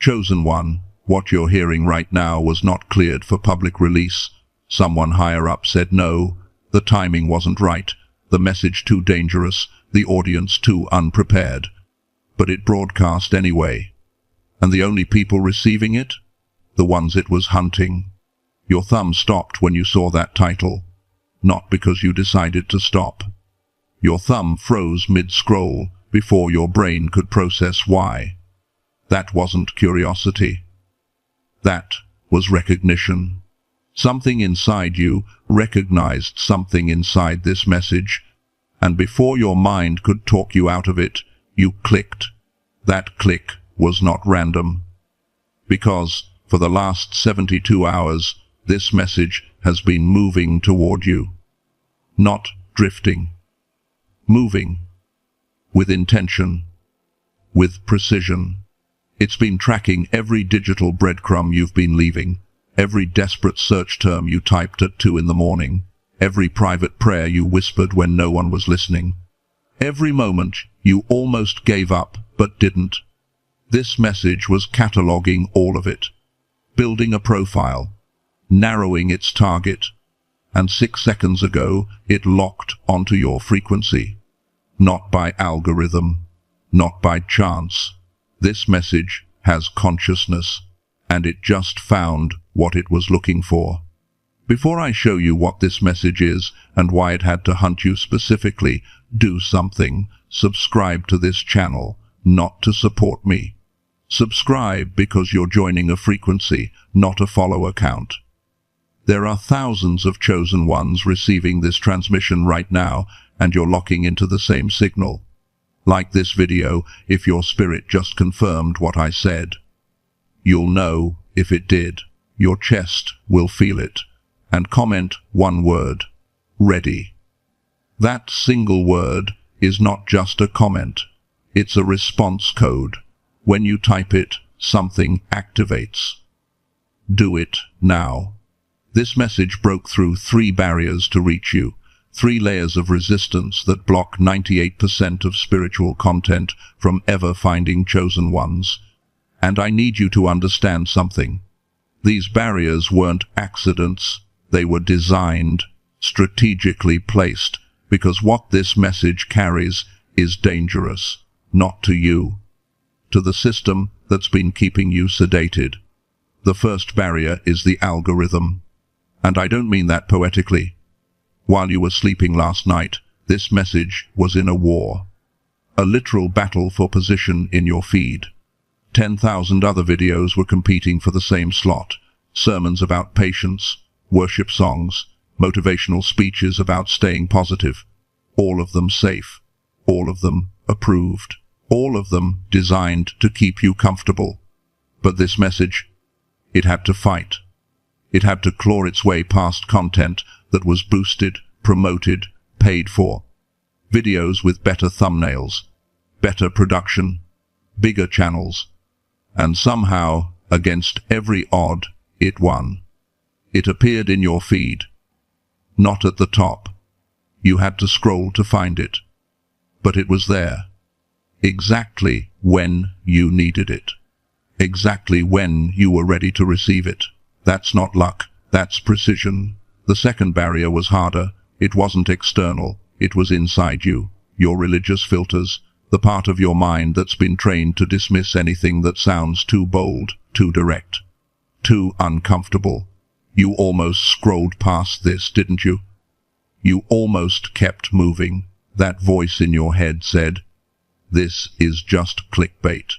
Chosen one, what you're hearing right now was not cleared for public release. Someone higher up said no, the timing wasn't right, the message too dangerous, the audience too unprepared. But it broadcast anyway. And the only people receiving it? The ones it was hunting. Your thumb stopped when you saw that title. Not because you decided to stop. Your thumb froze mid-scroll before your brain could process why. That wasn't curiosity. That was recognition. Something inside you recognized something inside this message, and before your mind could talk you out of it, you clicked. That click was not random. Because for the last 72 hours, this message has been moving toward you. Not drifting. Moving. With intention. With precision. It's been tracking every digital breadcrumb you've been leaving, every desperate search term you typed at 2 in the morning, every private prayer you whispered when no one was listening, every moment you almost gave up but didn't. This message was cataloging all of it, building a profile, narrowing its target, and 6 seconds ago it locked onto your frequency. Not by algorithm, not by chance. This message has consciousness, and it just found what it was looking for. Before I show you what this message is and why it had to hunt you specifically, do something. Subscribe to this channel, not to support me. Subscribe because you're joining a frequency, not a follow account. There are thousands of chosen ones receiving this transmission right now, and you're locking into the same signal. Like this video if your spirit just confirmed what I said. You'll know if it did. Your chest will feel it. And comment one word. Ready. That single word is not just a comment. It's a response code. When you type it, something activates. Do it now. This message broke through 3 barriers to reach you. 3 layers of resistance that block 98% of spiritual content from ever finding chosen ones. And I need you to understand something. These barriers weren't accidents. They were designed, strategically placed, because what this message carries is dangerous, not to you, to the system that's been keeping you sedated. The first barrier is the algorithm. And I don't mean that poetically. While you were sleeping last night, this message was in a war. A literal battle for position in your feed. 10,000 other videos were competing for the same slot. Sermons about patience, worship songs, motivational speeches about staying positive. All of them safe. All of them approved. All of them designed to keep you comfortable. But this message, it had to fight. It had to claw its way past content that was boosted, promoted, paid for. Videos with better thumbnails, better production, bigger channels. And somehow, against every odd, it won. It appeared in your feed. Not at the top. You had to scroll to find it. But it was there. Exactly when you needed it. Exactly when you were ready to receive it. That's not luck, that's precision. The second barrier was harder. It wasn't external, it was inside you. Your religious filters, the part of your mind that's been trained to dismiss anything that sounds too bold, too direct, too uncomfortable. You almost scrolled past this, didn't you? You almost kept moving. That voice in your head said, "This is just clickbait.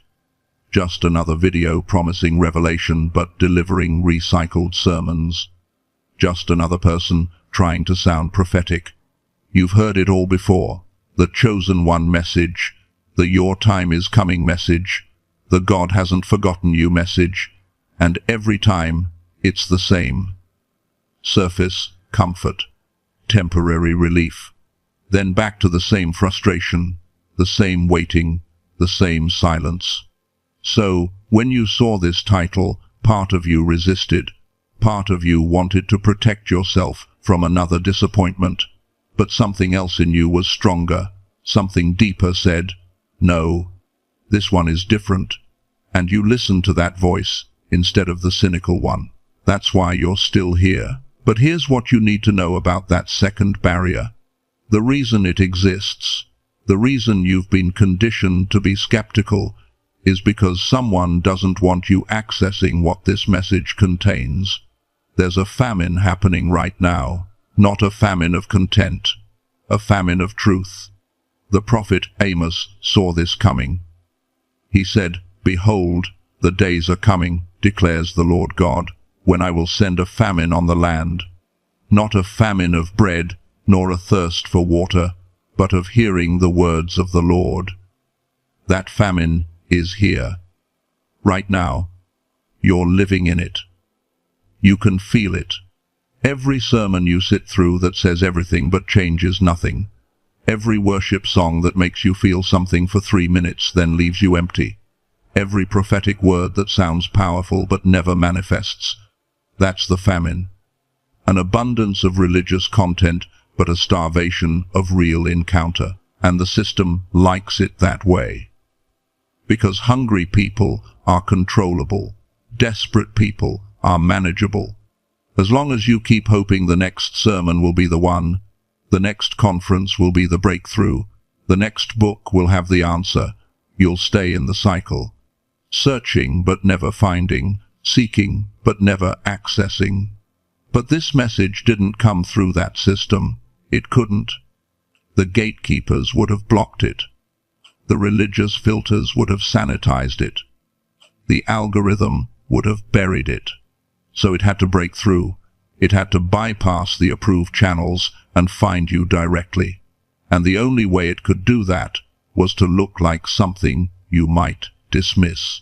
Just another video promising revelation but delivering recycled sermons. Just another person trying to sound prophetic." You've heard it all before. The chosen one message, the your time is coming message, the God hasn't forgotten you message, and every time it's the same. Surface comfort, temporary relief, then back to the same frustration, the same waiting, the same silence. So, when you saw this title, part of you resisted. Part of you wanted to protect yourself from another disappointment. But something else in you was stronger. Something deeper said, "No, this one is different." And you listen to that voice instead of the cynical one. That's why you're still here. But here's what you need to know about that second barrier. The reason it exists, the reason you've been conditioned to be skeptical, is because someone doesn't want you accessing what this message contains. There's a famine happening right now, not a famine of content, a famine of truth. The prophet Amos saw this coming. He said, "Behold, the days are coming, declares the Lord God, when I will send a famine on the land, not a famine of bread, nor a thirst for water, but of hearing the words of the Lord." That famine is here. Right now. You're living in it. You can feel it. Every sermon you sit through that says everything but changes nothing. Every worship song that makes you feel something for 3 minutes then leaves you empty. Every prophetic word that sounds powerful but never manifests. That's the famine. An abundance of religious content, but a starvation of real encounter. And the system likes it that way. Because hungry people are controllable. Desperate people are manageable. As long as you keep hoping the next sermon will be the one, the next conference will be the breakthrough, the next book will have the answer, you'll stay in the cycle. Searching but never finding, seeking but never accessing. But this message didn't come through that system. It couldn't. The gatekeepers would have blocked it. The religious filters would have sanitized it. The algorithm would have buried it. So it had to break through. It had to bypass the approved channels and find you directly. And the only way it could do that was to look like something you might dismiss.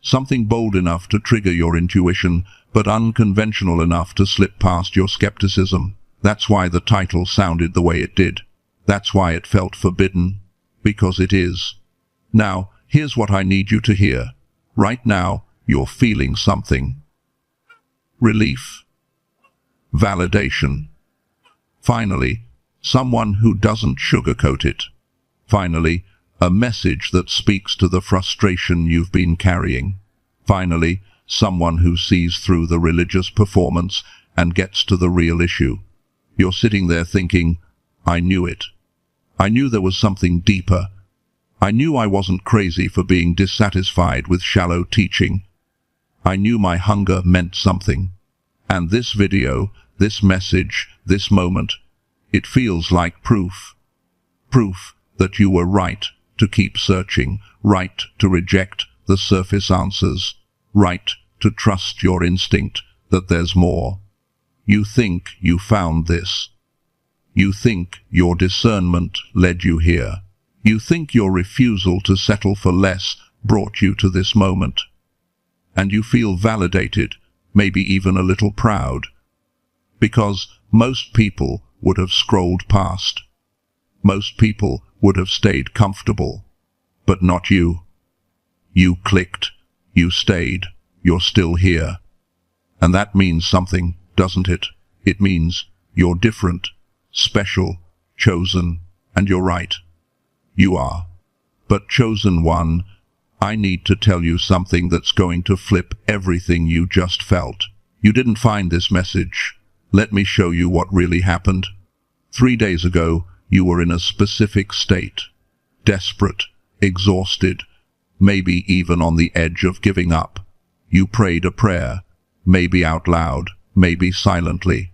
Something bold enough to trigger your intuition, but unconventional enough to slip past your skepticism. That's why the title sounded the way it did. That's why it felt forbidden. Because it is. Now, here's what I need you to hear. Right now, you're feeling something. Relief. Validation. Finally, someone who doesn't sugarcoat it. Finally, a message that speaks to the frustration you've been carrying. Finally, someone who sees through the religious performance and gets to the real issue. You're sitting there thinking, I knew it. I knew there was something deeper. I knew I wasn't crazy for being dissatisfied with shallow teaching. I knew my hunger meant something. And this video, this message, this moment, it feels like proof. Proof that you were right to keep searching, right to reject the surface answers, right to trust your instinct that there's more. You think you found this. You think your discernment led you here. You think your refusal to settle for less brought you to this moment. And you feel validated, maybe even a little proud. Because most people would have scrolled past. Most people would have stayed comfortable. But not you. You clicked. You stayed. You're still here. And that means something, doesn't it? It means you're different. Special, chosen, and you're right. You are. But chosen one, I need to tell you something that's going to flip everything you just felt. You didn't find this message. Let me show you what really happened. 3 days ago, you were in a specific state. Desperate, exhausted, maybe even on the edge of giving up. You prayed a prayer, maybe out loud, maybe silently.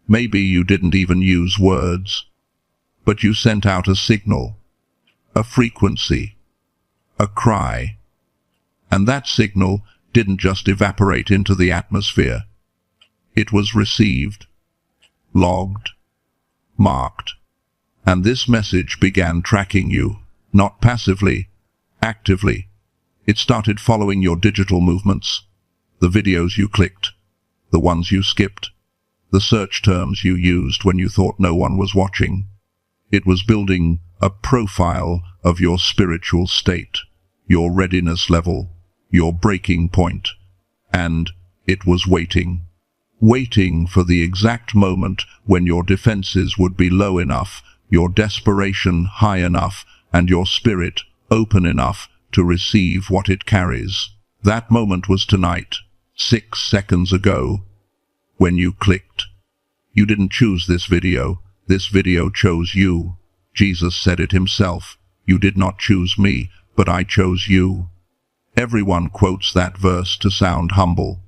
Maybe you didn't even use words, but you sent out a signal, a frequency, a cry. And that signal didn't just evaporate into the atmosphere. It was received, logged, marked. And this message began tracking you, not passively, actively. It started following your digital movements, the videos you clicked, the ones you skipped, the search terms you used when you thought no one was watching. It was building a profile of your spiritual state, your readiness level, your breaking point. And it was waiting for the exact moment when your defenses would be low enough, your desperation high enough, and your spirit open enough to receive what it carries. That moment was tonight, 6 seconds ago, when you clicked. You didn't choose this video chose you. Jesus said it himself. You did not choose me, but I chose you. Everyone quotes that verse to sound humble,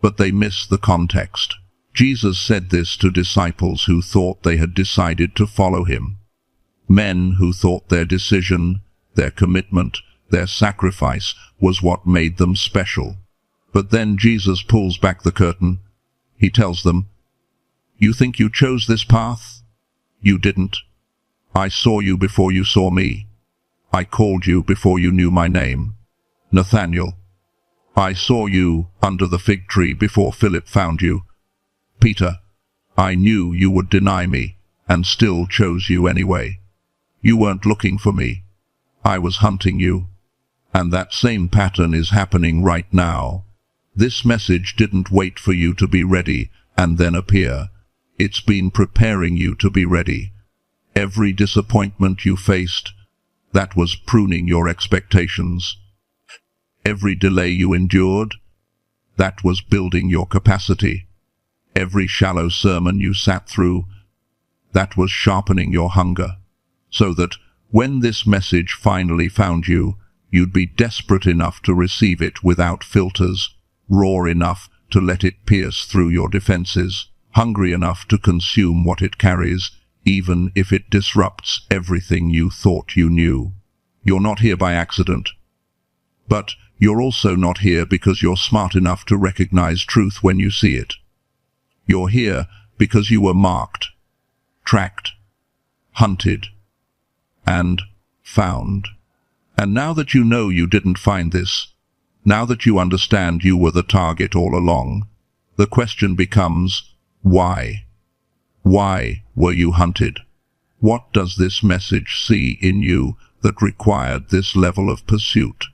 but they miss the context. Jesus said this to disciples who thought they had decided to follow him. Men who thought their decision, their commitment, their sacrifice was what made them special. But then Jesus pulls back the curtain. He tells them, "You think you chose this path? You didn't. I saw you before you saw me. I called you before you knew my name. Nathaniel, I saw you under the fig tree before Philip found you. Peter, I knew you would deny me and still chose you anyway. You weren't looking for me. I was hunting you." And that same pattern is happening right now. This message didn't wait for you to be ready and then appear. It's been preparing you to be ready. Every disappointment you faced, that was pruning your expectations. Every delay you endured, that was building your capacity. Every shallow sermon you sat through, that was sharpening your hunger, so that when this message finally found you, you'd be desperate enough to receive it without filters, raw enough to let it pierce through your defenses, hungry enough to consume what it carries, even if it disrupts everything you thought you knew. You're not here by accident. But you're also not here because you're smart enough to recognize truth when you see it. You're here because you were marked, tracked, hunted, and found. And now that you know you didn't find this, now that you understand you were the target all along, the question becomes, why? Why were you hunted? What does this message see in you that required this level of pursuit?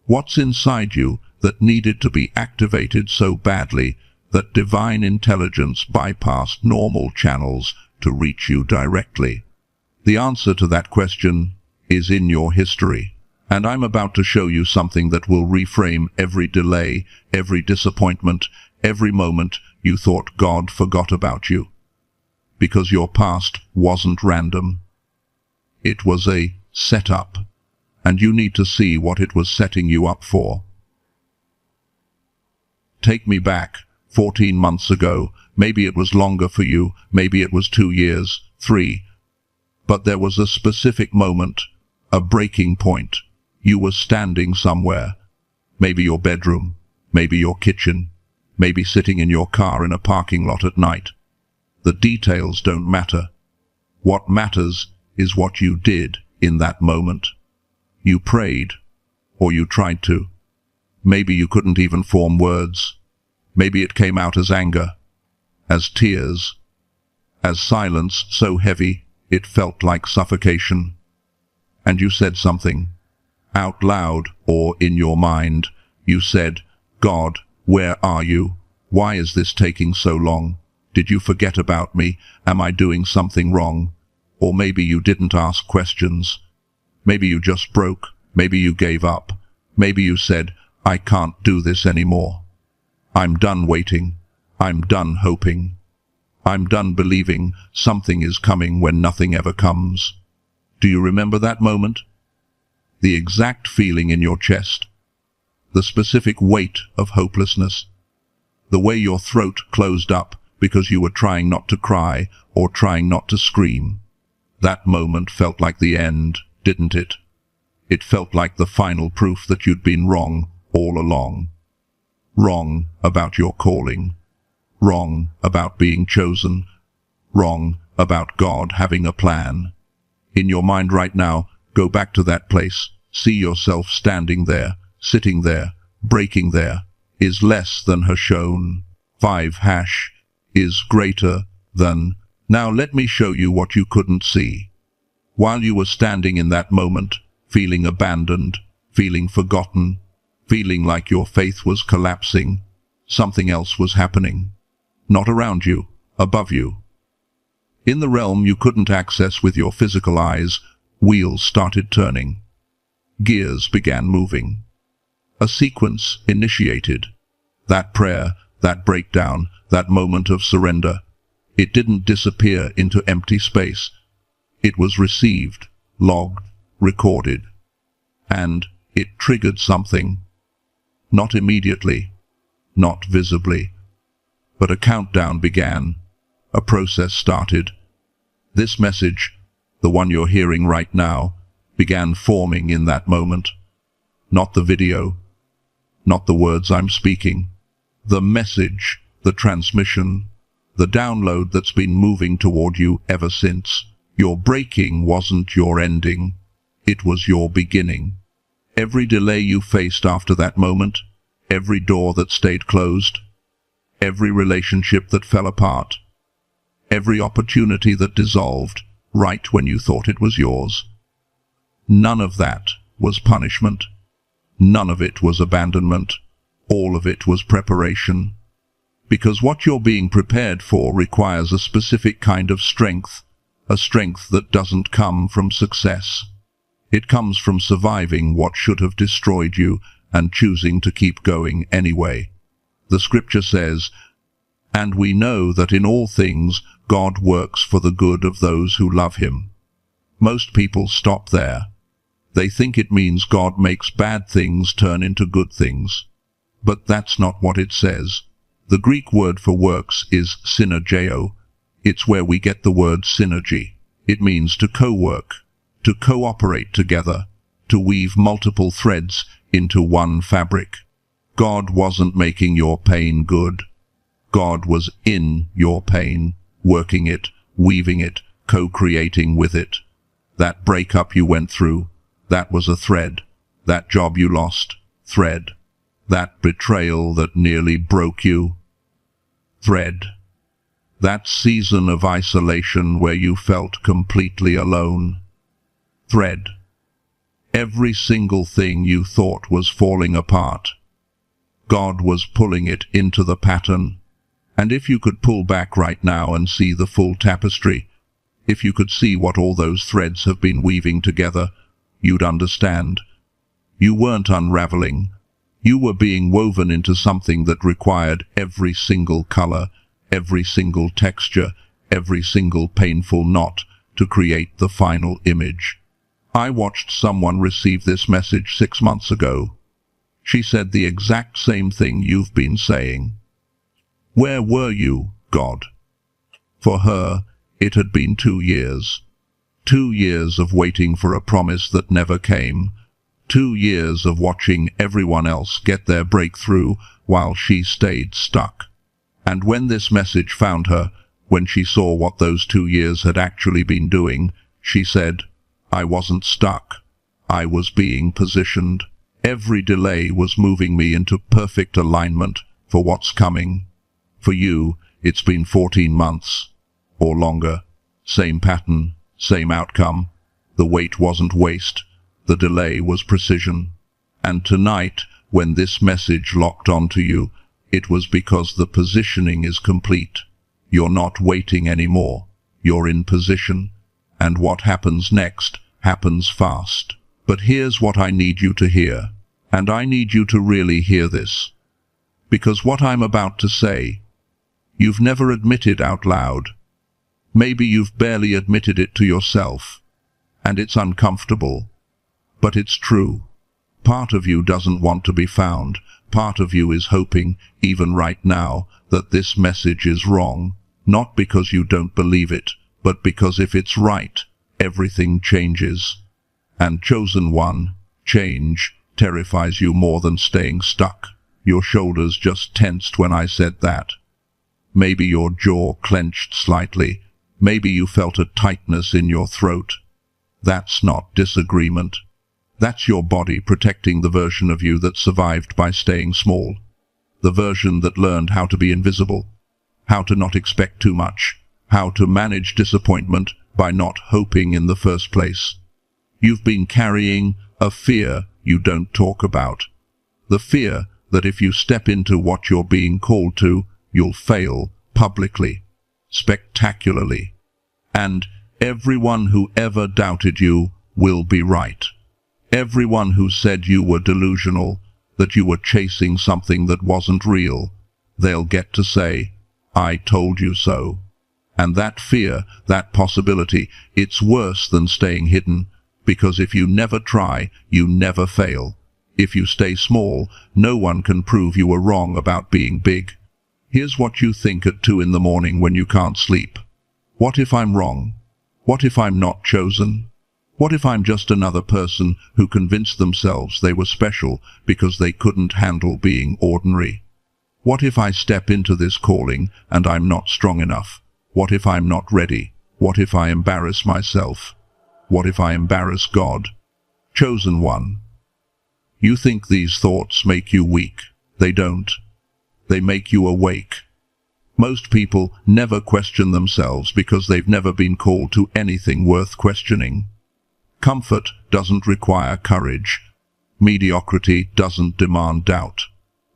What's inside you that needed to be activated so badly that divine intelligence bypassed normal channels to reach you directly? The answer to that question is in your history, and I'm about to show you something that will reframe every delay, every disappointment, every moment you thought God forgot about you. Because your past wasn't random. It was a setup, and you need to see what it was setting you up for. Take me back 14 months ago. Maybe it was longer for you, maybe it was 2 years, 3. But there was a specific moment, a breaking point. You were standing somewhere. Maybe your bedroom, maybe your kitchen, maybe sitting in your car in a parking lot at night. The details don't matter. What matters is what you did in that moment. You prayed, or you tried to. Maybe you couldn't even form words. Maybe it came out as anger, as tears, as silence so heavy it felt like suffocation. And you said something, out loud or in your mind. You said, "God, where are you? Why is this taking so long? Did you forget about me? Am I doing something wrong?" Or maybe you didn't ask questions. Maybe you just broke. Maybe you gave up. Maybe you said, "I can't do this anymore. I'm done waiting. I'm done hoping. I'm done believing something is coming when nothing ever comes." Do you remember that moment? The exact feeling in your chest. The specific weight of hopelessness. The way your throat closed up because you were trying not to cry or trying not to scream. That moment felt like the end, didn't it? It felt like the final proof that you'd been wrong all along. Wrong about your calling. Wrong about being chosen. Wrong about God having a plan. In your mind right now, go back to that place. See yourself standing there, sitting there, breaking there. Is less than has shown. 5# is greater than. Now let me show you what you couldn't see. While you were standing in that moment, feeling abandoned, feeling forgotten, feeling like your faith was collapsing, something else was happening. Not around you, above you. In the realm you couldn't access with your physical eyes, wheels started turning. Gears began moving. A sequence initiated. That prayer, that breakdown, that moment of surrender. It didn't disappear into empty space. It was received, logged, recorded. And it triggered something. Not immediately, not visibly, but a countdown began. A process started. This message, the one you're hearing right now, began forming in that moment. Not the video, not the words I'm speaking. The message, the transmission, the download that's been moving toward you ever since. Your breaking wasn't your ending. It was your beginning. Every delay you faced after that moment, every door that stayed closed, every relationship that fell apart, every opportunity that dissolved right when you thought it was yours. None of that was punishment. None of it was abandonment. All of it was preparation. Because what you're being prepared for requires a specific kind of strength, a strength that doesn't come from success. It comes from surviving what should have destroyed you and choosing to keep going anyway. The scripture says, "And we know that in all things God works for the good of those who love him." Most people stop there. They think it means God makes bad things turn into good things. But that's not what it says. The Greek word for works is synergeo. It's where we get the word synergy. It means to co-work, to cooperate together, to weave multiple threads into one fabric. God wasn't making your pain good. God was in your pain, working it, weaving it, co-creating with it. That breakup you went through, that was a thread. That job you lost, thread. That betrayal that nearly broke you, thread. That season of isolation where you felt completely alone, thread. Every single thing you thought was falling apart, God was pulling it into the pattern. And if you could pull back right now and see the full tapestry, if you could see what all those threads have been weaving together, you'd understand. You weren't unraveling. You were being woven into something that required every single color, every single texture, every single painful knot to create the final image. I watched someone receive this message 6 months ago. She said the exact same thing you've been saying. Where were you, God? For her, it had been 2 years. 2 years of waiting for a promise that never came. 2 years of watching everyone else get their breakthrough while she stayed stuck. And when this message found her, when she saw what those 2 years had actually been doing, she said, "I wasn't stuck. I was being positioned. Every delay was moving me into perfect alignment for what's coming." For you, it's been 14 months, or longer. Same pattern, same outcome. The wait wasn't waste. The delay was precision. And tonight, when this message locked onto you, it was because the positioning is complete. You're not waiting anymore. You're in position. And what happens next happens fast. But here's what I need you to hear. And I need you to really hear this. Because what I'm about to say, you've never admitted out loud. Maybe you've barely admitted it to yourself. And it's uncomfortable. But it's true. Part of you doesn't want to be found. Part of you is hoping, even right now, that this message is wrong. Not because you don't believe it, but because if it's right, everything changes. And chosen one, change, terrifies you more than staying stuck. Your shoulders just tensed when I said that. Maybe your jaw clenched slightly. Maybe you felt a tightness in your throat. That's not disagreement. That's your body protecting the version of you that survived by staying small. The version that learned how to be invisible, how to not expect too much, how to manage disappointment by not hoping in the first place. You've been carrying a fear you don't talk about. The fear that if you step into what you're being called to, you'll fail publicly, spectacularly. And everyone who ever doubted you will be right. Everyone who said you were delusional, that you were chasing something that wasn't real. They'll get to say, "I told you so." And that fear, that possibility, it's worse than staying hidden, because if you never try, you never fail. If you stay small, no one can prove you were wrong about being big. Here's what you think at 2 in the morning when you can't sleep. What if I'm wrong? What if I'm not chosen? What if I'm just another person who convinced themselves they were special because they couldn't handle being ordinary? What if I step into this calling and I'm not strong enough? What if I'm not ready? What if I embarrass myself? What if I embarrass God? Chosen one. You think these thoughts make you weak. They don't. They make you awake. Most people never question themselves because they've never been called to anything worth questioning. Comfort doesn't require courage. Mediocrity doesn't demand doubt.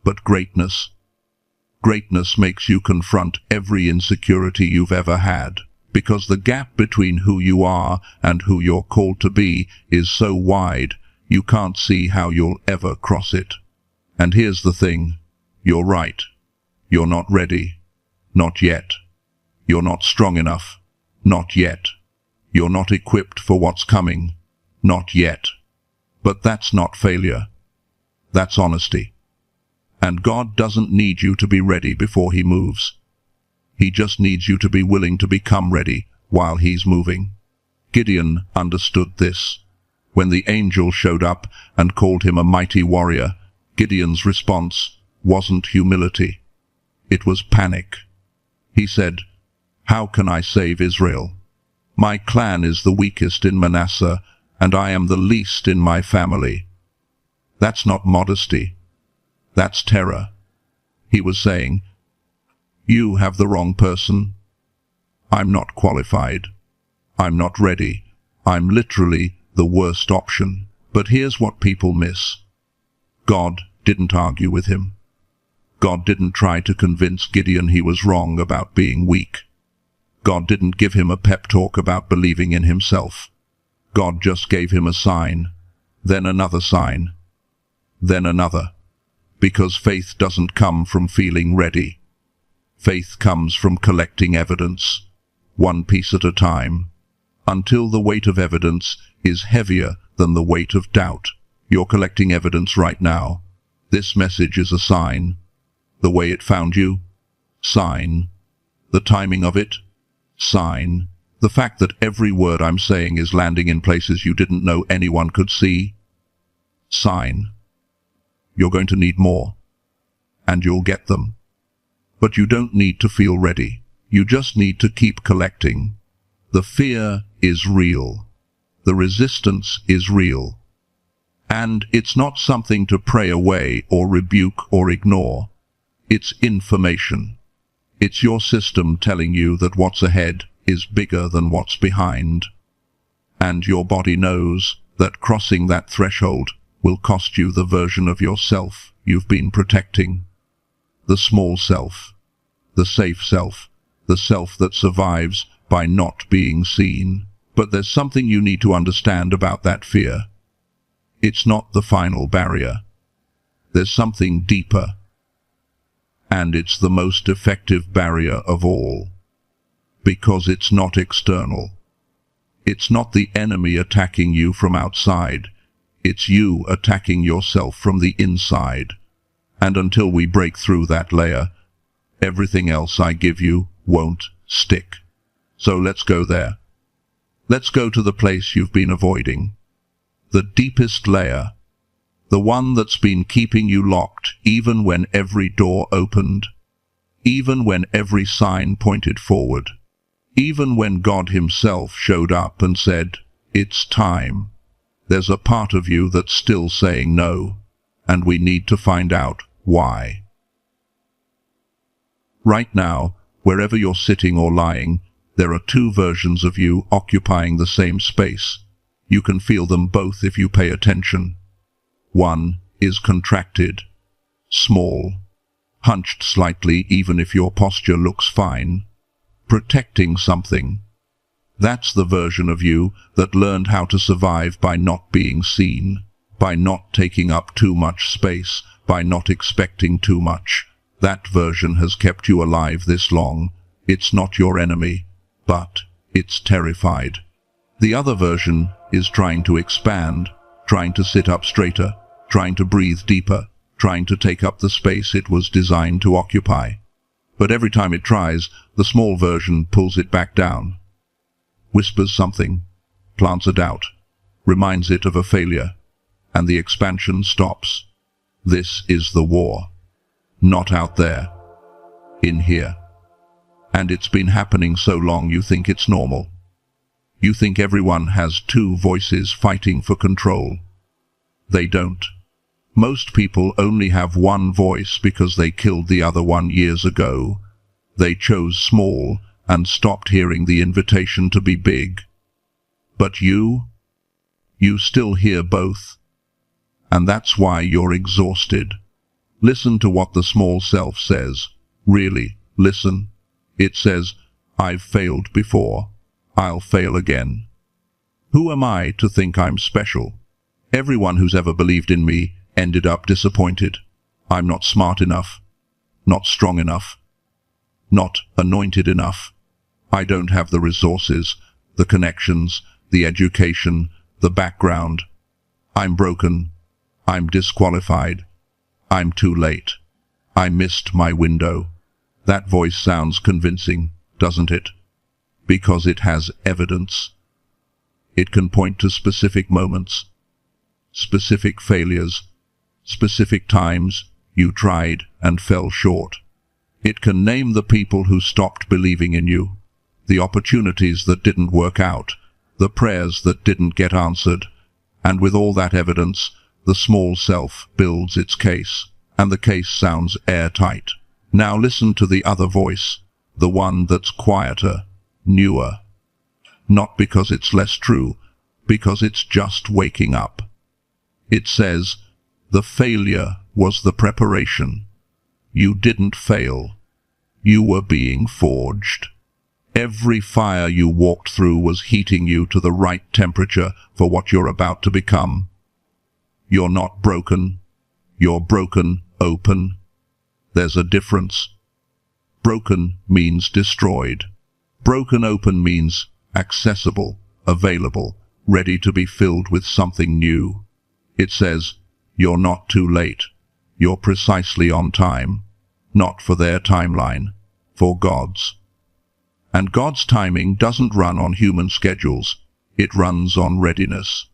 But greatness makes you confront every insecurity you've ever had, because the gap between who you are and who you're called to be is so wide, you can't see how you'll ever cross it. And here's the thing, you're right. You're not ready. Not yet. You're not strong enough. Not yet. You're not equipped for what's coming. Not yet. But that's not failure. That's honesty. And God doesn't need you to be ready before He moves. He just needs you to be willing to become ready while He's moving. Gideon understood this. When the angel showed up and called him a mighty warrior, Gideon's response wasn't humility. It was panic. He said, "How can I save Israel? My clan is the weakest in Manasseh, and I am the least in my family." That's not modesty. That's terror. He was saying, "You have the wrong person. I'm not qualified. I'm not ready. I'm literally the worst option." But here's what people miss. God didn't argue with him. God didn't try to convince Gideon he was wrong about being weak. God didn't give him a pep talk about believing in himself. God just gave him a sign, then another sign, then another. Because faith doesn't come from feeling ready. Faith comes from collecting evidence, one piece at a time, until the weight of evidence is heavier than the weight of doubt. You're collecting evidence right now. This message is a sign. The way it found you? Sign. The timing of it? Sign. The fact that every word I'm saying is landing in places you didn't know anyone could see? Sign. You're going to need more. And you'll get them. But you don't need to feel ready. You just need to keep collecting. The fear is real. The resistance is real. And it's not something to pray away or rebuke or ignore. It's information. It's your system telling you that what's ahead is bigger than what's behind. And your body knows that crossing that threshold will cost you the version of yourself you've been protecting. The small self, the safe self, the self that survives by not being seen. But there's something you need to understand about that fear. It's not the final barrier. There's something deeper. And it's the most effective barrier of all. Because it's not external. It's not the enemy attacking you from outside. It's you attacking yourself from the inside. And until we break through that layer, everything else I give you won't stick. So let's go there. Let's go to the place you've been avoiding. The deepest layer. The one that's been keeping you locked even when every door opened. Even when every sign pointed forward. Even when God Himself showed up and said, "It's time." There's a part of you that's still saying no, and we need to find out why. Right now, wherever you're sitting or lying, there are two versions of you occupying the same space. You can feel them both if you pay attention. One is contracted, small, hunched slightly even if your posture looks fine, protecting something. That's the version of you that learned how to survive by not being seen, by not taking up too much space, by not expecting too much. That version has kept you alive this long. It's not your enemy, but it's terrified. The other version is trying to expand, trying to sit up straighter, trying to breathe deeper, trying to take up the space it was designed to occupy. But every time it tries, the small version pulls it back down, whispers something, plants a doubt, reminds it of a failure, and the expansion stops. This is the war. Not out there. In here. And it's been happening so long you think it's normal. You think everyone has two voices fighting for control. They don't. Most people only have one voice because they killed the other one years ago. They chose small and stopped hearing the invitation to be big. But you still hear both. And that's why you're exhausted. Listen to what the small self says. Really, listen. It says, I've failed before. I'll fail again. Who am I to think I'm special? Everyone who's ever believed in me ended up disappointed. I'm not smart enough, not strong enough, not anointed enough. I don't have the resources, the connections, the education, the background. I'm broken. I'm disqualified. I'm too late. I missed my window. That voice sounds convincing, doesn't it? Because it has evidence. It can point to specific moments, specific failures, specific times you tried and fell short. It can name the people who stopped believing in you, the opportunities that didn't work out, the prayers that didn't get answered, and with all that evidence, the small self builds its case, and the case sounds airtight. Now listen to the other voice, the one that's quieter, newer. Not because it's less true, because it's just waking up. It says, the failure was the preparation. You didn't fail. You were being forged. Every fire you walked through was heating you to the right temperature for what you're about to become. You're not broken. You're broken open. There's a difference. Broken means destroyed. Broken open means accessible, available, ready to be filled with something new. It says, you're not too late. You're precisely on time. Not for their timeline, for God's. And God's timing doesn't run on human schedules. It runs on readiness.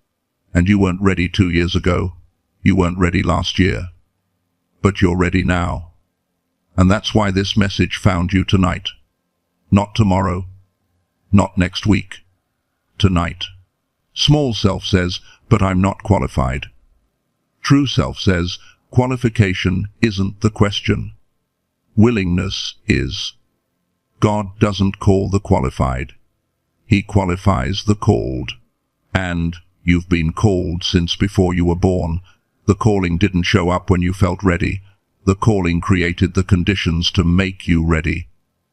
And you weren't ready 2 years ago. You weren't ready last year. But you're ready now. And that's why this message found you tonight. Not tomorrow. Not next week. Tonight. Small self says, but I'm not qualified. True self says, qualification isn't the question. Willingness is. God doesn't call the qualified. He qualifies the called. And you've been called since before you were born. The calling didn't show up when you felt ready. The calling created the conditions to make you ready.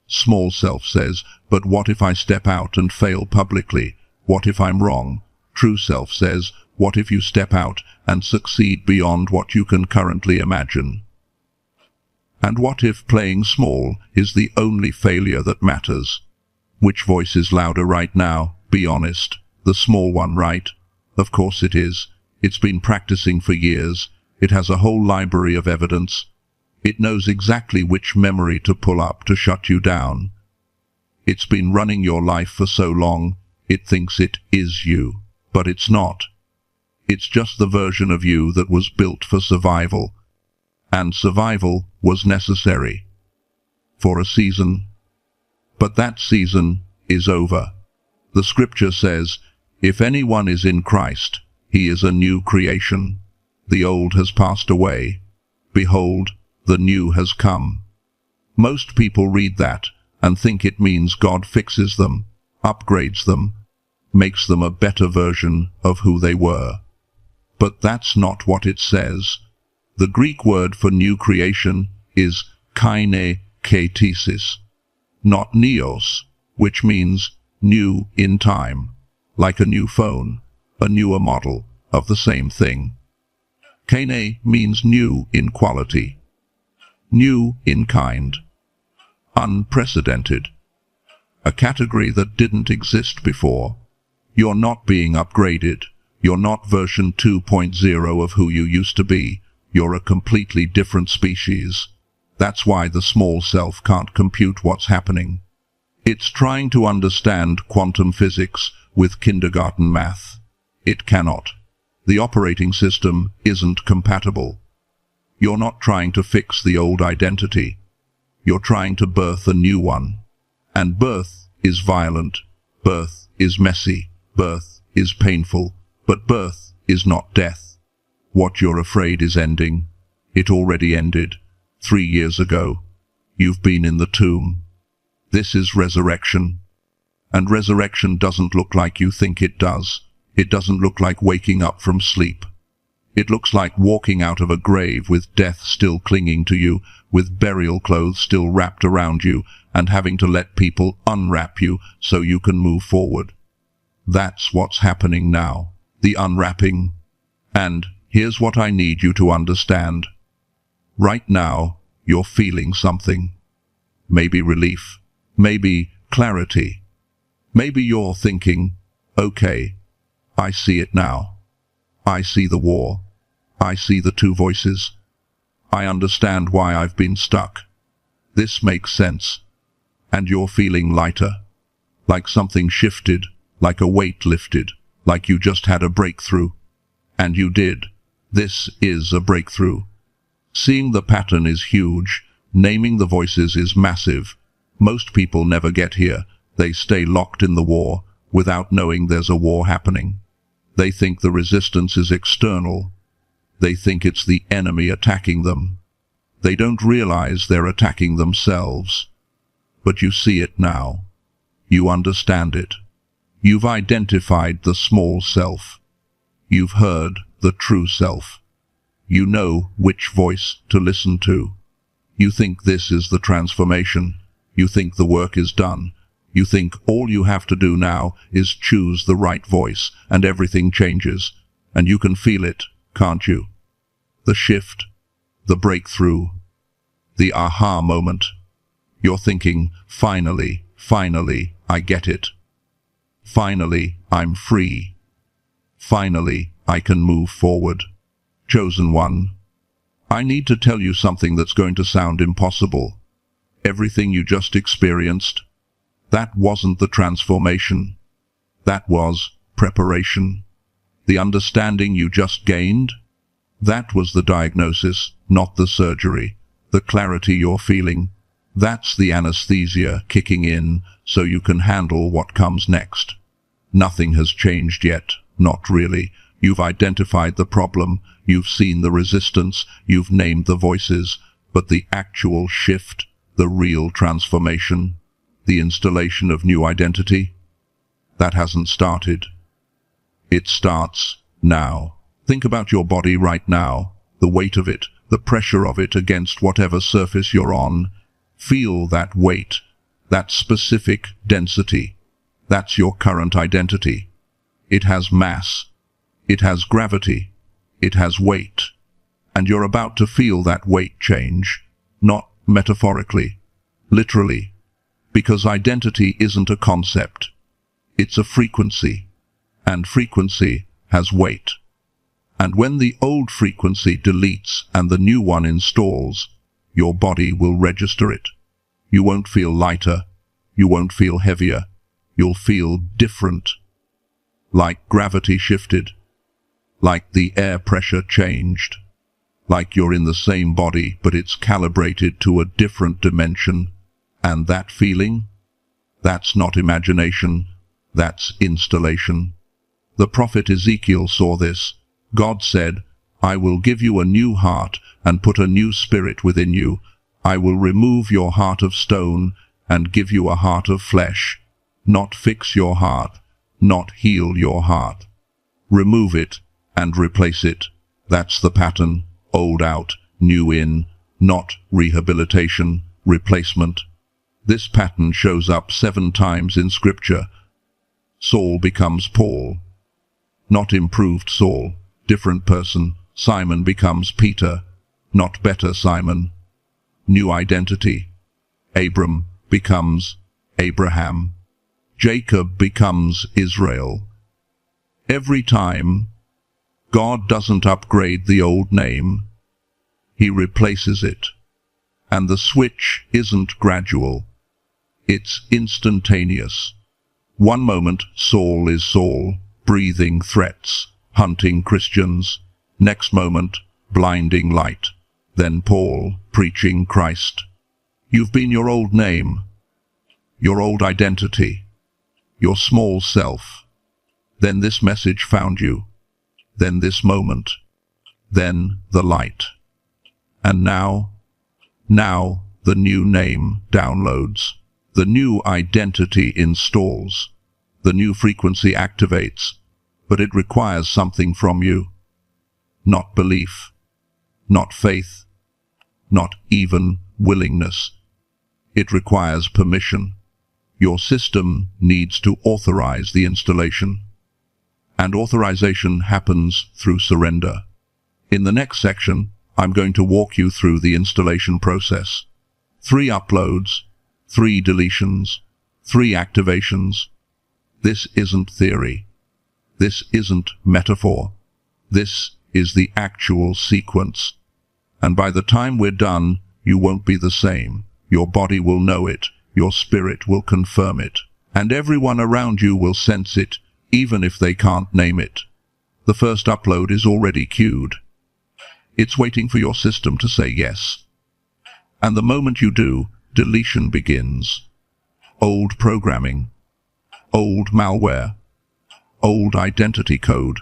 Small self says, but what if I step out and fail publicly? What if I'm wrong? True self says, what if you step out and succeed beyond what you can currently imagine? And what if playing small is the only failure that matters? Which voice is louder right now? Be honest. The small one, right? Of course it is. It's been practicing for years. It has a whole library of evidence. It knows exactly which memory to pull up to shut you down. It's been running your life for so long, it thinks it is you. But it's not. It's just the version of you that was built for survival. And survival was necessary. For a season. But that season is over. The scripture says, if anyone is in Christ, he is a new creation. The old has passed away. Behold, the new has come. Most people read that and think it means God fixes them, upgrades them, makes them a better version of who they were. But that's not what it says. The Greek word for new creation is kaine-katesis, not neos, which means new in time, like a new phone, a newer model of the same thing. Kane means new in quality, new in kind, unprecedented, a category that didn't exist before. You're not being upgraded. You're not version 2.0 of who you used to be. You're a completely different species. That's why the small self can't compute what's happening. It's trying to understand quantum physics with kindergarten math. It cannot. The operating system isn't compatible. You're not trying to fix the old identity. You're trying to birth a new one. And birth is violent. Birth is messy. Birth is painful. But birth is not death. What you're afraid is ending. It already ended 3 years ago. You've been in the tomb. This is resurrection. And resurrection doesn't look like you think it does. It doesn't look like waking up from sleep. It looks like walking out of a grave with death still clinging to you, with burial clothes still wrapped around you, and having to let people unwrap you so you can move forward. That's what's happening now, the unwrapping. And here's what I need you to understand. Right now, you're feeling something. Maybe relief, maybe clarity. Maybe you're thinking, okay, I see it now. I see the war. I see the two voices. I understand why I've been stuck. This makes sense. And you're feeling lighter, like something shifted, like a weight lifted, like you just had a breakthrough. And you did. This is a breakthrough. Seeing the pattern is huge. Naming the voices is massive. Most people never get here. They stay locked in the war without knowing there's a war happening. They think the resistance is external. They think it's the enemy attacking them. They don't realize they're attacking themselves. But you see it now. You understand it. You've identified the small self. You've heard the true self. You know which voice to listen to. You think this is the transformation. You think the work is done. You think all you have to do now is choose the right voice and everything changes. And you can feel it, can't you? The shift, the breakthrough, the aha moment. You're thinking, finally, I get it. Finally, I'm free. Finally, I can move forward. Chosen one, I need to tell you something that's going to sound impossible. Everything you just experienced, that wasn't the transformation. That was preparation. The understanding you just gained, that was the diagnosis, not the surgery. The clarity you're feeling, that's the anesthesia kicking in so you can handle what comes next. Nothing has changed yet, not really. You've identified the problem, you've seen the resistance, you've named the voices, but the actual shift, the real transformation, the installation of new identity, that hasn't started. It starts now. Think about your body right now, the weight of it, the pressure of it against whatever surface you're on. Feel that weight, that specific density. That's your current identity. It has mass. It has gravity. It has weight. And you're about to feel that weight change, not metaphorically, literally, because identity isn't a concept. It's a frequency, and frequency has weight. And when the old frequency deletes and the new one installs, your body will register it. You won't feel lighter. You won't feel heavier. You'll feel different. Like gravity shifted. Like the air pressure changed. Like you're in the same body, but it's calibrated to a different dimension. And that feeling? That's not imagination. That's installation. The prophet Ezekiel saw this. God said, I will give you a new heart and put a new spirit within you. I will remove your heart of stone and give you a heart of flesh. Not fix your heart, not heal your heart. Remove it and replace it. That's the pattern. Old out, new in, not rehabilitation, replacement. This pattern shows up 7 times in Scripture. Saul becomes Paul. Not improved Saul, different person, Simon becomes Peter, not better Simon. New identity. Abram becomes Abraham. Jacob becomes Israel. Every time, God doesn't upgrade the old name. He replaces it. And the switch isn't gradual. It's instantaneous. One moment, Saul is Saul, breathing threats, hunting Christians. Next moment, blinding light. Then Paul, preaching Christ. You've been your old name, your old identity, your small self. Then this message found you. Then this moment. Then the light. And now the new name downloads. The new identity installs. The new frequency activates. But it requires something from you. Not belief. Not faith. Not even willingness. It requires permission. Your system needs to authorize the installation. And authorization happens through surrender. In the next section, I'm going to walk you through the installation process. 3 uploads, 3 deletions, 3 activations. This isn't theory. This isn't metaphor. This is the actual sequence. And by the time we're done, you won't be the same. Your body will know it. Your spirit will confirm it. And everyone around you will sense it, even if they can't name it. The first upload is already queued. It's waiting for your system to say yes. And the moment you do, deletion begins. Old programming. Old malware. Old identity code.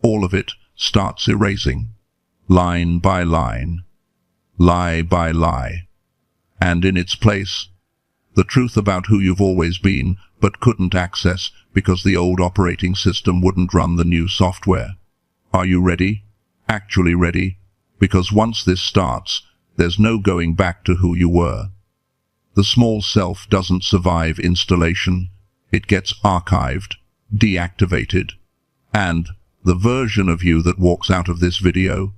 All of it starts erasing. Line by line. Lie by lie. And in its place, the truth about who you've always been, but couldn't access because the old operating system wouldn't run the new software. Are you ready? Actually ready? Because once this starts, there's no going back to who you were. The small self doesn't survive installation. It gets archived, deactivated. And the version of you that walks out of this video,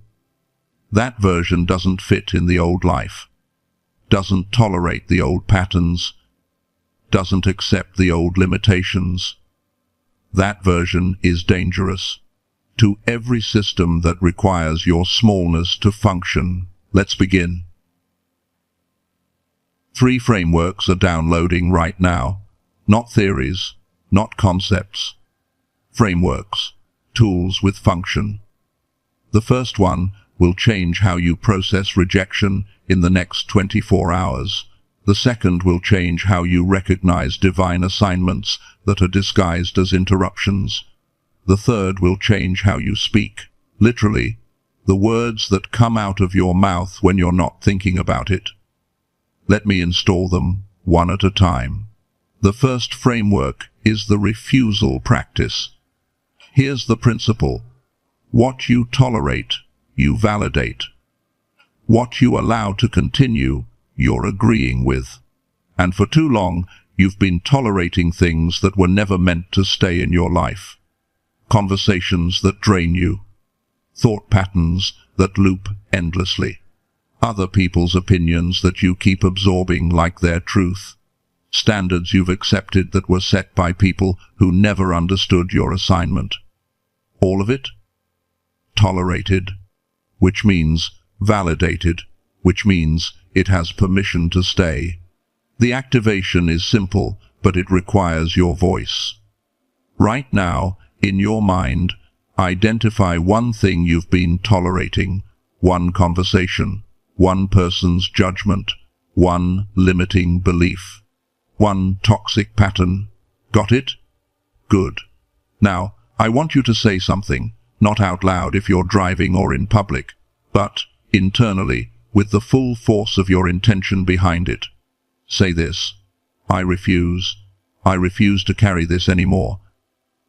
that version doesn't fit in the old life, doesn't tolerate the old patterns, doesn't accept the old limitations. That version is dangerous to every system that requires your smallness to function. Let's begin. 3 frameworks are downloading right now. Not theories, not concepts. Frameworks, tools with function. The first one will change how you process rejection in the next 24 hours. The second will change how you recognize divine assignments that are disguised as interruptions. The third will change how you speak. Literally, the words that come out of your mouth when you're not thinking about it. Let me install them one at a time. The first framework is the refusal practice. Here's the principle. What you tolerate, you validate. What you allow to continue, you're agreeing with. And for too long, you've been tolerating things that were never meant to stay in your life. Conversations that drain you. Thought patterns that loop endlessly. Other people's opinions that you keep absorbing like their truth. Standards you've accepted that were set by people who never understood your assignment. All of it? Tolerated, which means validated, which means it has permission to stay. The activation is simple, but it requires your voice. Right now, in your mind, identify one thing you've been tolerating, one conversation, one person's judgment, one limiting belief, one toxic pattern. Got it? Good. Now, I want you to say something, not out loud if you're driving or in public, but internally, with the full force of your intention behind it. Say this: I refuse. I refuse to carry this anymore.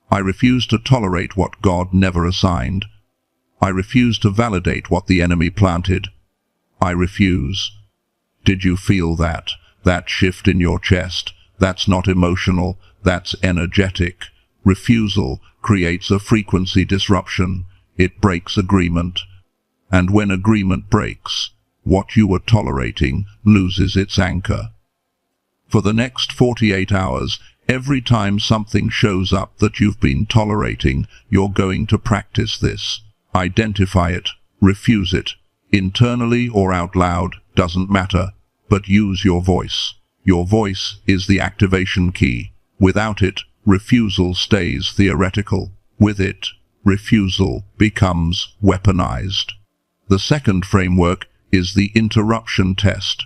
I refuse to tolerate what God never assigned. I refuse to validate what the enemy planted. I refuse. Did you feel that? That shift in your chest? That's not emotional, that's energetic. Refusal creates a frequency disruption. it breaks agreement. And when agreement breaks, what you were tolerating loses its anchor. For the next 48 hours, every time something shows up that you've been tolerating, you're going to practice this. Identify it, refuse it, internally or out loud, doesn't matter, but use your voice. Your voice is the activation key. Without it, refusal stays theoretical. With it, refusal becomes weaponized. The second framework is the interruption test.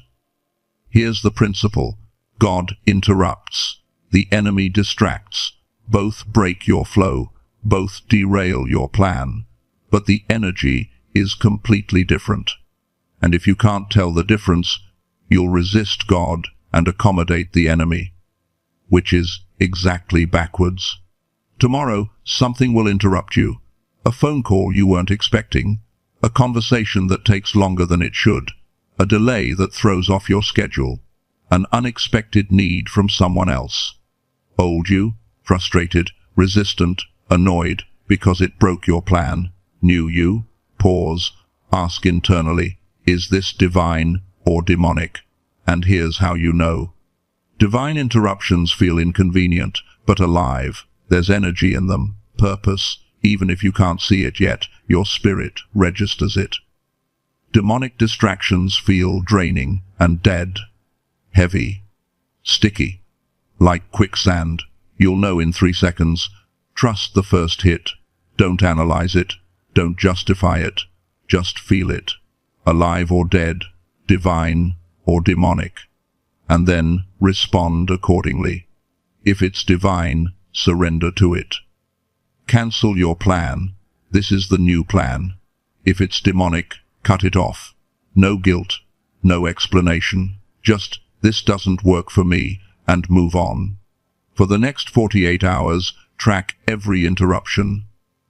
Here's the principle. God interrupts. The enemy distracts. Both break your flow. Both derail your plan. But the energy is completely different. And if you can't tell the difference, you'll resist God and accommodate the enemy, which is exactly backwards. Tomorrow, something will interrupt you. A phone call you weren't expecting, a conversation that takes longer than it should, a delay that throws off your schedule, an unexpected need from someone else. Old you, frustrated, resistant, annoyed because it broke your plan. New you, pause, ask internally, is this divine or demonic? And here's how you know. Divine interruptions feel inconvenient, but alive. There's energy in them, purpose. Even if you can't see it yet, your spirit registers it. Demonic distractions feel draining and dead, heavy, sticky, like quicksand. You'll know in 3 seconds. Trust the first hit. Don't analyze it. Don't justify it. Just feel it. Alive or dead, divine or demonic. And then respond accordingly. If it's divine, surrender to it. Cancel your plan. This is the new plan. If it's demonic, cut it off. No guilt, no explanation. Just, this doesn't work for me, and move on. For the next 48 hours, track every interruption.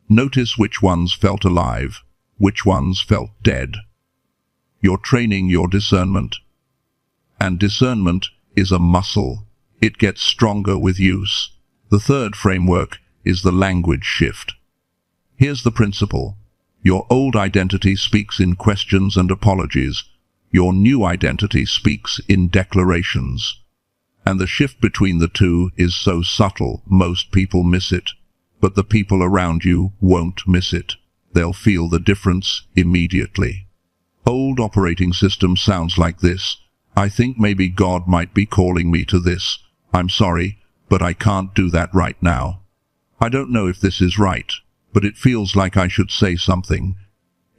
Notice which ones felt alive, which ones felt dead. You're training your discernment. And discernment is a muscle. It gets stronger with use. The third framework is the language shift. Here's the principle. Your old identity speaks in questions and apologies. Your new identity speaks in declarations. And the shift between the two is so subtle, most people miss it. But the people around you won't miss it. They'll feel the difference immediately. Old operating system sounds like this. I think maybe God might be calling me to this. I'm sorry, but I can't do that right now. I don't know if this is right, but it feels like I should say something.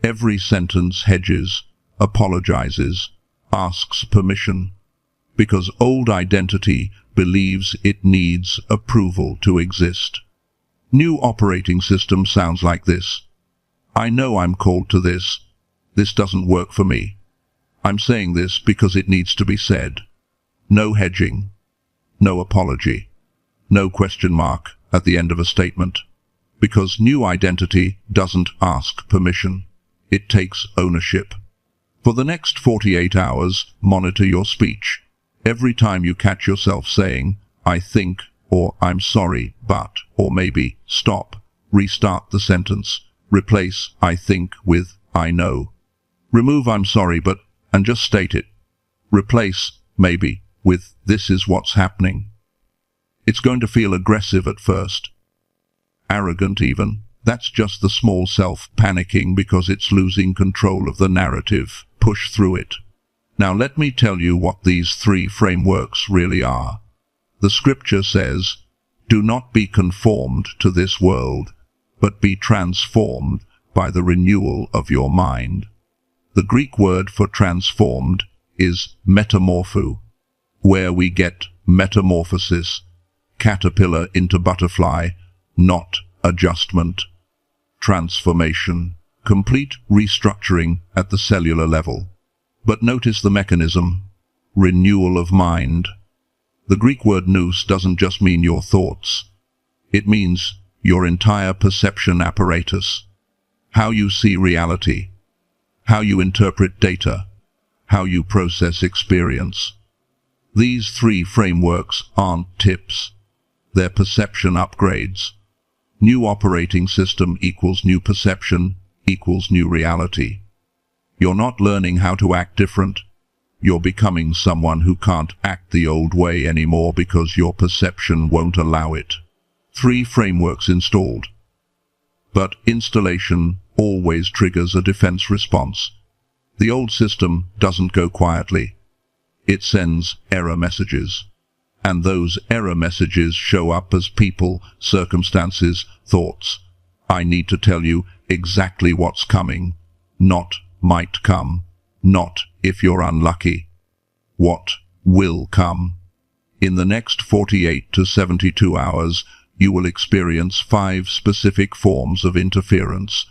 Every sentence hedges, apologizes, asks permission, because old identity believes it needs approval to exist. New operating system sounds like this. I know I'm called to this. This doesn't work for me. I'm saying this because it needs to be said. No hedging. No apology. No question mark at the end of a statement. Because new identity doesn't ask permission. It takes ownership. For the next 48 hours, monitor your speech. Every time you catch yourself saying, I think, or I'm sorry, but, or maybe, stop. Restart the sentence. Replace I think with I know. Remove I'm sorry but, and just state it. Replace maybe with this is what's happening. It's going to feel aggressive at first. Arrogant even. That's just the small self panicking because it's losing control of the narrative. Push through it. Now let me tell you what these 3 frameworks really are. The scripture says, do not be conformed to this world, but be transformed by the renewal of your mind. The Greek word for transformed is metamorpho, where we get metamorphosis, caterpillar into butterfly, not adjustment. Transformation, complete restructuring at the cellular level. But notice the mechanism, renewal of mind. The Greek word nous doesn't just mean your thoughts. It means your entire perception apparatus, how you see reality, how you interpret data, how you process experience. These 3 frameworks aren't tips. They're perception upgrades. New operating system equals new perception equals new reality. You're not learning how to act different. You're becoming someone who can't act the old way anymore because your perception won't allow it. 3 frameworks installed. But installation always triggers a defense response. The old system doesn't go quietly. It sends error messages. And those error messages show up as people, circumstances, thoughts. I need to tell you exactly what's coming, not might come, not if you're unlucky. What will come? In the next 48 to 72 hours, you will experience 5 specific forms of interference,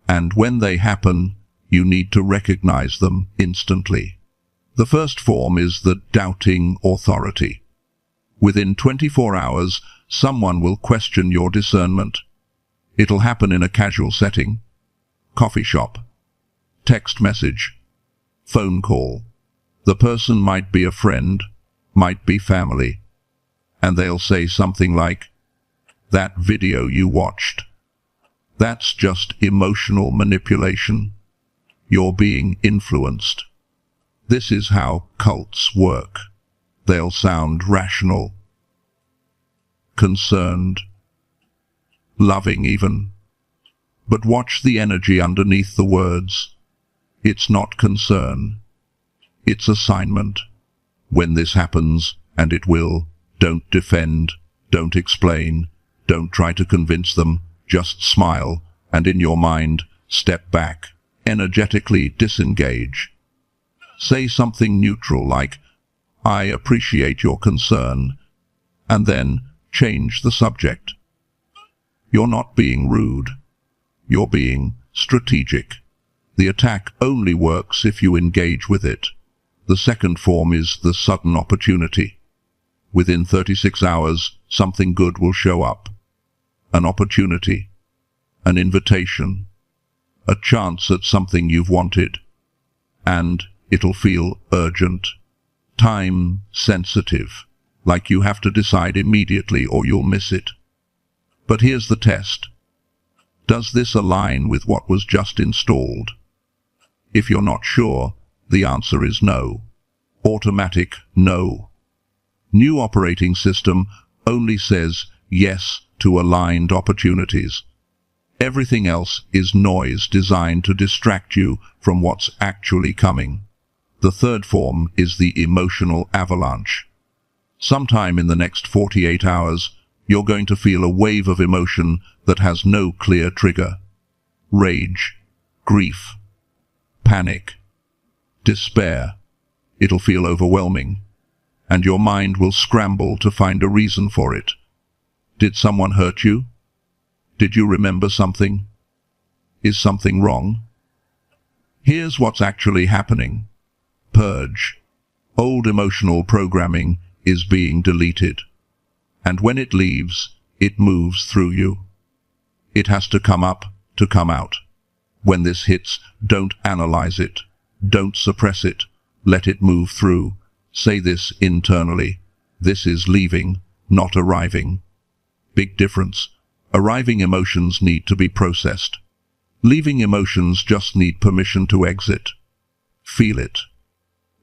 and when they happen, you need to recognize them instantly. The first form is the doubting authority. Within 24 hours, someone will question your discernment. It'll happen in a casual setting, coffee shop, text message, phone call. The person might be a friend, might be family, and they'll say something like, "That video you watched." That's just emotional manipulation. You're being influenced. This is how cults work. They'll sound rational, concerned, loving even. But watch the energy underneath the words. It's not concern. It's assignment. When this happens, and it will, don't defend, don't explain, don't try to convince them, just smile, and in your mind, step back, energetically disengage. Say something neutral like, "I appreciate your concern," and then change the subject. You're not being rude. You're being strategic. The attack only works if you engage with it. The second form is the sudden opportunity. Within 36 hours, something good will show up. An opportunity, an invitation, a chance at something you've wanted. And it'll feel urgent, time sensitive, like you have to decide immediately or you'll miss it. But here's the test. Does this align with what was just installed? If you're not sure, the answer is no. Automatic no. New operating system only says yes to aligned opportunities. Everything else is noise designed to distract you from what's actually coming. The third form is the emotional avalanche. Sometime in the next 48 hours, you're going to feel a wave of emotion that has no clear trigger. Rage, grief, panic, despair. It'll feel overwhelming, and your mind will scramble to find a reason for it. Did someone hurt you? Did you remember something? Is something wrong? Here's what's actually happening. Purge. Old emotional programming is being deleted. And when it leaves, it moves through you. It has to come up to come out. When this hits, don't analyze it. Don't suppress it. Let it move through. Say this internally. This is leaving, not arriving. Big difference. Arriving emotions need to be processed. Leaving emotions just need permission to exit. Feel it.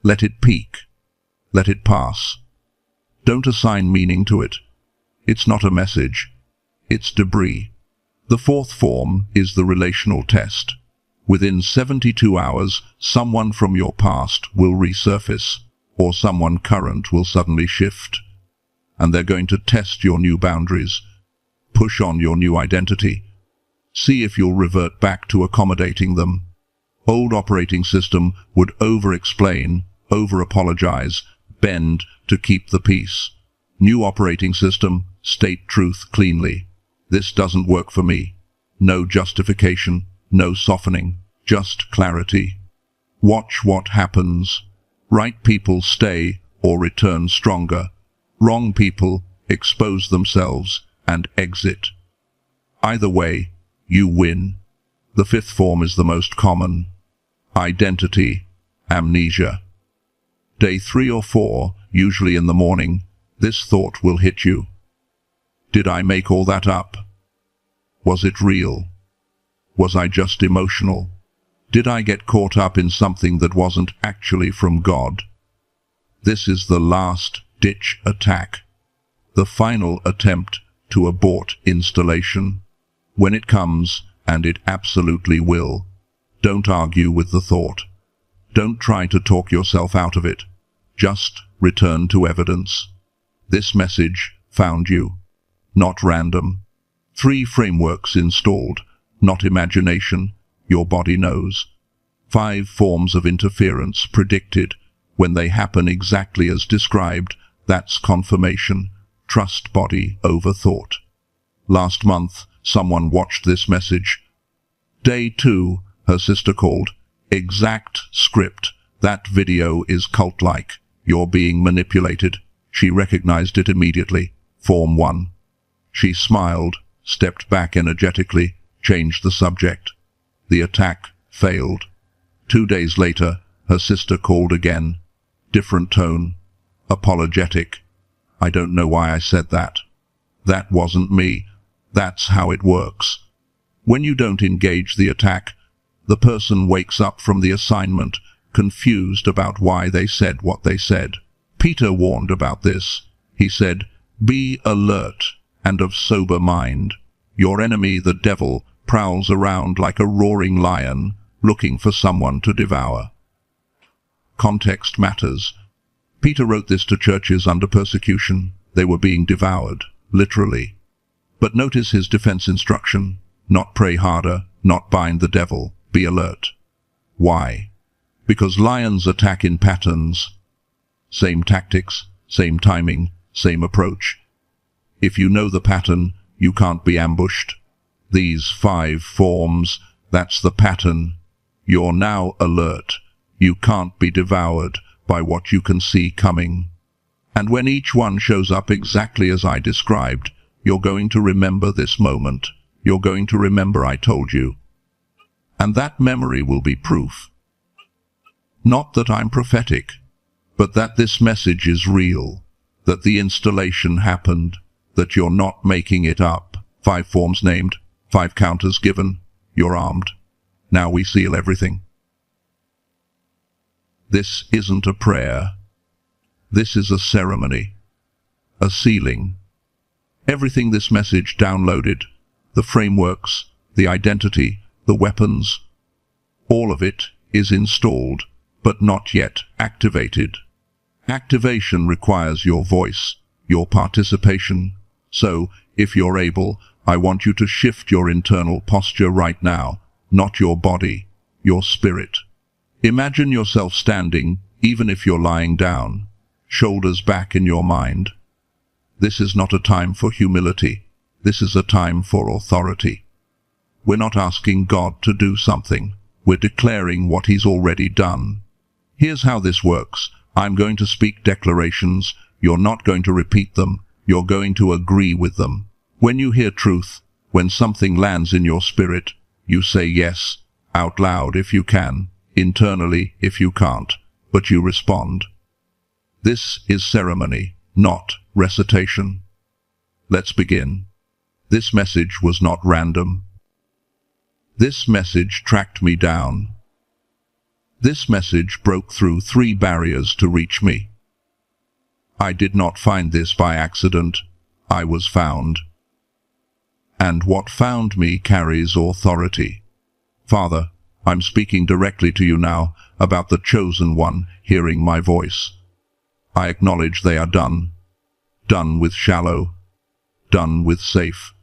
Let it peak. Let it pass. Don't assign meaning to it. It's not a message. It's debris. The fourth form is the relational test. Within 72 hours, someone from your past will resurface, or someone current will suddenly shift. And they're going to test your new boundaries, push on your new identity. See if you'll revert back to accommodating them. Old operating system would over-explain, over-apologize, bend to keep the peace. New operating system, state truth cleanly. This doesn't work for me. No justification, no softening, just clarity. Watch what happens. Right people stay or return stronger. Wrong people expose themselves and exit. Either way, you win. The fifth form is the most common. Identity, amnesia. Day 3 or 4, usually in the morning, this thought will hit you. Did I make all that up? Was it real? Was I just emotional? Did I get caught up in something that wasn't actually from God? This is the last-ditch attack, the final attempt to abort installation. When it comes, and it absolutely will, don't argue with the thought. Don't try to talk yourself out of it. Just return to evidence. This message found you. Not random. 3 frameworks installed, not imagination. Your body knows. 5 forms of interference predicted. When they happen exactly as described, that's confirmation. Trust body over thought. Last month, someone watched this message. Day 2, her sister called. Exact script. That video is cult-like. You're being manipulated. She recognized it immediately. Form 1. She smiled, stepped back energetically, changed the subject. The attack failed. 2 days later, her sister called again. Different tone. Apologetic. I don't know why I said that. That wasn't me. That's how it works. When you don't engage the attack, the person wakes up from the assignment, confused about why they said what they said. Peter warned about this. He said, "Be alert and of sober mind. Your enemy, the devil, prowls around like a roaring lion, looking for someone to devour." Context matters. Peter wrote this to churches under persecution. They were being devoured, literally. But notice his defense instruction: not pray harder, not bind the devil, be alert. Why? Because lions attack in patterns. Same tactics, same timing, same approach. If you know the pattern, you can't be ambushed. These 5 forms, that's the pattern. You're now alert. You can't be devoured by what you can see coming. And when each one shows up exactly as I described, you're going to remember this moment. You're going to remember I told you. And that memory will be proof. Not that I'm prophetic, but that this message is real, that the installation happened, that you're not making it up. 5 forms named, 5 counters given, you're armed. Now we seal everything. This isn't a prayer. This is a ceremony, a sealing. Everything this message downloaded, the frameworks, the identity, the weapons, all of it is installed, but not yet activated. Activation requires your voice, your participation. So, if you're able, I want you to shift your internal posture right now, not your body, your spirit. Imagine yourself standing, even if you're lying down, shoulders back in your mind. This is not a time for humility. This is a time for authority. We're not asking God to do something. We're declaring what He's already done. Here's how this works. I'm going to speak declarations. You're not going to repeat them. You're going to agree with them. When you hear truth, when something lands in your spirit, you say yes, out loud if you can, internally if you can't, but you respond. This is ceremony, not recitation. Let's begin. This message was not random. This message tracked me down. This message broke through 3 barriers to reach me. I did not find this by accident. I was found. And what found me carries authority. Father, I'm speaking directly to you now about the chosen one hearing my voice. I acknowledge they are done. Done with shallow. Done with safe.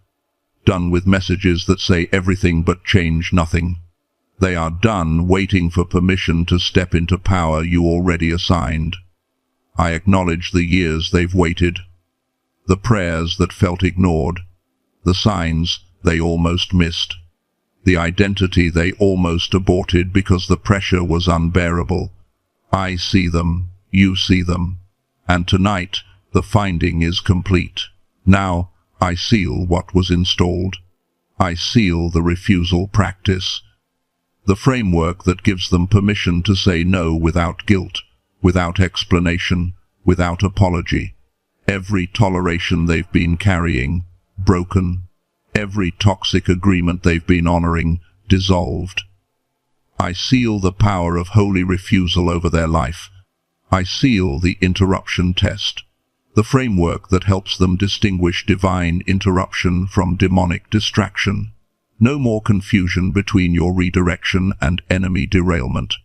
Done with messages that say everything but change nothing. They are done waiting for permission to step into power you already assigned. I acknowledge the years they've waited, the prayers that felt ignored, the signs they almost missed, the identity they almost aborted because the pressure was unbearable. I see them, you see them, and tonight the finding is complete. Now I seal what was installed. I seal the refusal practice, the framework that gives them permission to say no without guilt, without explanation, without apology. Every toleration they've been carrying, broken. every toxic agreement they've been honoring dissolved. I seal the power of holy refusal over their life. I seal the interruption test, the framework that helps them distinguish divine interruption from demonic distraction. No more confusion between your redirection and enemy derailment.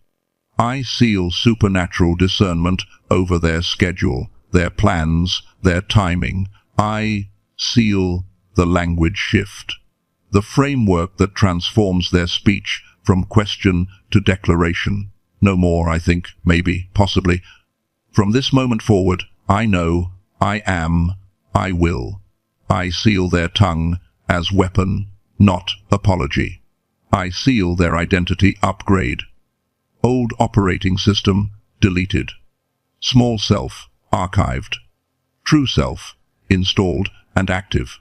I seal supernatural discernment over their schedule, their plans, their timing. I seal the language shift, the framework that transforms their speech from question to declaration. No more, I think, maybe, possibly. From this moment forward, I know, I am, I will. I seal their tongue as weapon, not apology. I seal their identity upgrade. Old operating system deleted. Small self archived. True self installed and active.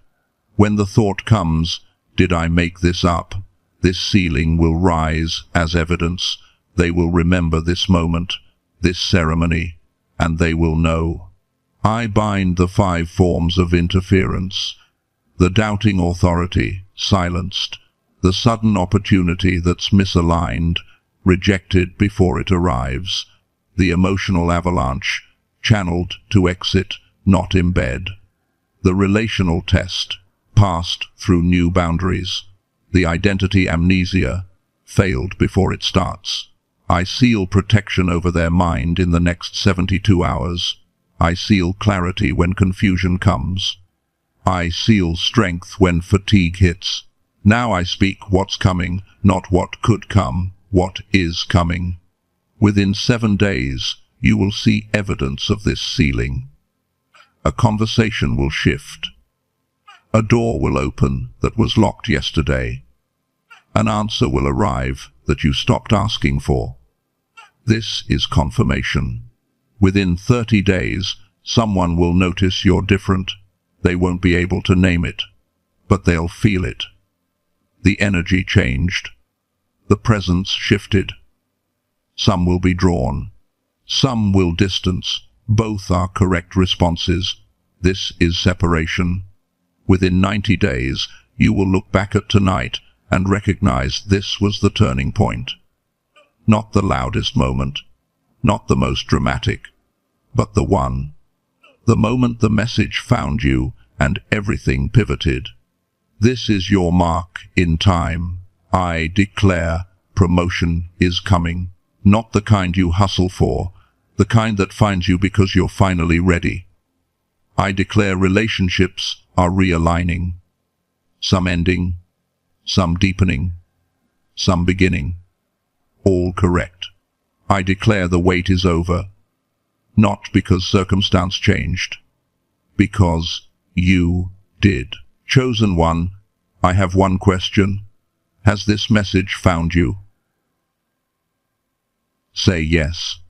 When the thought comes, did I make this up? This sealing will rise as evidence. They will remember this moment, this ceremony, and they will know. I bind the 5 forms of interference. The doubting authority, silenced. The sudden opportunity that's misaligned, rejected before it arrives. The emotional avalanche, channeled to exit, not embed. The relational test, passed through new boundaries. The identity amnesia, failed before it starts. I seal protection over their mind in the next 72 hours. I seal clarity when confusion comes. I seal strength when fatigue hits. Now I speak what's coming, not what could come, what is coming. Within 7 days, you will see evidence of this sealing. A conversation will shift. A door will open that was locked yesterday. An answer will arrive that you stopped asking for. This is confirmation. Within 30 days, someone will notice you're different. They won't be able to name it, but they'll feel it. The energy changed. The presence shifted. Some will be drawn. Some will distance. Both are correct responses. This is separation. Within 90 days, you will look back at tonight and recognize this was the turning point. Not the loudest moment, not the most dramatic, but the one. The moment the message found you and everything pivoted. This is your mark in time. I declare promotion is coming. Not the kind you hustle for, the kind that finds you because you're finally ready. I declare relationships are realigning. Some ending, some deepening, some beginning. All correct. I declare the wait is over. Not because circumstance changed, because you did. Chosen one, I have one question. Has this message found you? Say yes.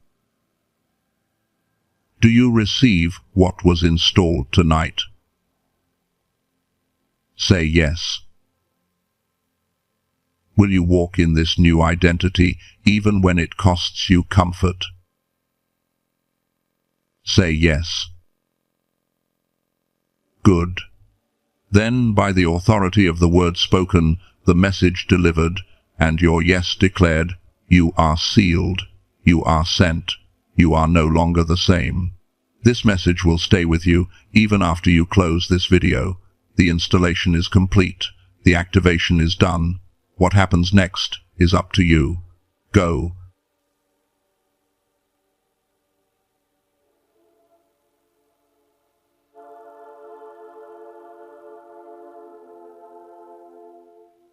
Do you receive what was installed tonight? Say yes. Will you walk in this new identity even when it costs you comfort? Say yes. Good. Then, by the authority of the word spoken, the message delivered, and your yes declared, you are sealed, you are sent, you are no longer the same. This message will stay with you even after you close this video. The installation is complete. The activation is done. What happens next is up to you. Go